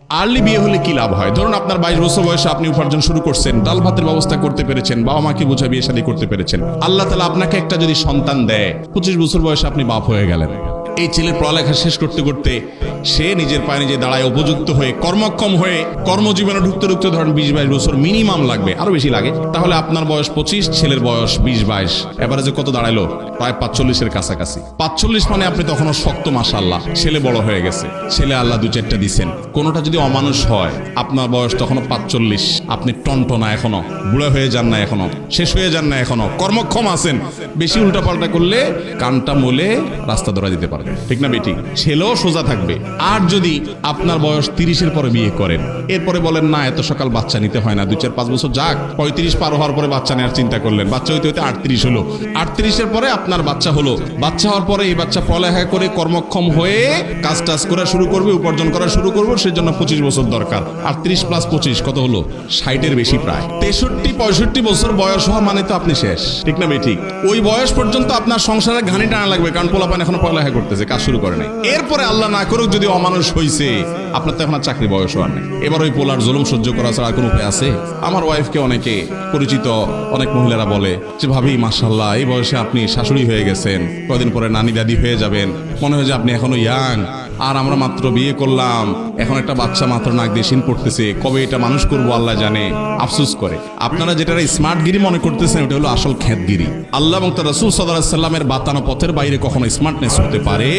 Early বিয়ে হলে কি লাভ হয়? ধরুন আপনার 22 বছর বয়সে আপনি উপার্জন শুরু করছেন, ডাল ভাতের ব্যবস্থা করতে পেরেছেন, বাবা মাকে বুঝে বিয়ে শাদী করতে পেরেছেন। আল্লাহ তাআলা আপনাকে একটা যদি সন্তান দেয়, 25 বছর বয়সে আপনি বাপ হয়ে গেলেন। এই ছেলের পড়ালেখা শেষ করতে করতে সে নিজের পায়ে নিজে দাঁড়ায়, উপযুক্ত হয়ে কর্মক্ষম হয়ে কর্মজীবনে ঢুকতে ঢুকতে ধরেন 20-22 বছর মিনিমাম লাগবে, আরো বেশি লাগে। তাহলে আপনার বয়স 25, ছেলের বয়স 20-22, এভারেজে কত দাঁড়াইলো? প্রায় 45-এর কাছাকাছি। 45 মানে আপনি তখনও শক্ত, মাশাআল্লাহ, ছেলে বড় হয়ে গেছে, ছেলে আল্লাহ 2-4টা দিচ্ছেন। কোনোটা যদি অমানুষ হয়, আপনার বয়স তখনও 45, আপনি টনটনা এখনো, বুড়া হয়ে যান না এখনো, শেষ হয়ে যান না এখনো, কর্মক্ষম আছেন। বেশি উল্টাপাল্টা করলে কানটা মোলে রাস্তা ধরা দিতে পারবে, ঠিক না বেটি? ছেলেও সোজা থাকবে। আর যদি আপনার বয়স 30-এর পরে বিয়ে করেন, এরপরে বলেন না এত সকাল বাচ্চা নিতে হয় না, 2-4-5 বছর যাক, 35 পার হওয়ার পরে বাচ্চা নেওয়ার চিন্তা করলেন, বাচ্চা হইতে হইতে 38 হলো, 38-এর পরে আপনার বাচ্চা হলো, বাচ্চা হওয়ার পরে এই বাচ্চা পড়ালেখা করে কর্মক্ষম হয়ে কাজ টাজ করা শুরু করবে, উপার্জন করা শুরু করবে, সেজন্য 25 বছর দরকার। 38 + 25 কত হলো? 60-এর বেশি, প্রায় 63-65 বছর বয়স হওয়া মানে তো আপনি শেষ, ঠিক না বেটি? ওই বয়স পর্যন্ত আপনার সংসারে ঘানি টানা লাগবে, কারণ পোলাপান এখনো পড়ালেখা করতেছে, কাজ শুরু করে নাই। এরপরে আল্লাহ না করুক যদি অমানুষ হইছে, আপনার তো এখন আর চাকরি বয়স হওয়ার নেই। এবার ওই পোলার জুলুম সহ্য করা ছাড়া আর কোনো উপায় আছে? আমার ওয়াইফকে অনেকে পরিচিত অনেক মহিলারা বলে যে, ভাবি মাশাআল্লাহ, এই বয়সে আপনি শাশুড়ি হয়ে গেছেন, কয়দিন পরে নানি দাদি হয়ে যাবেন, মনে হয় যে আপনি এখনো ইয়াং, আর আমরা মাত্র বিয়ে করলাম, এখন একটা বাচ্চা মাত্র নাক দিয়ে শিন পড়তেছে, কবে এটা মানুষ করবো আল্লাহ জানে। আফসোস করে আপনারা যেটা স্মার্টগিরি মনে করতেছেন, ওটা হলো আসল খ্যাতগিরি। আল্লাহ এবং তার রাসূল সাল্লাল্লাহু আলাইহি ওয়াসাল্লামের বাতানো পথের বাইরে কখনো স্মার্টনেস হতে পারে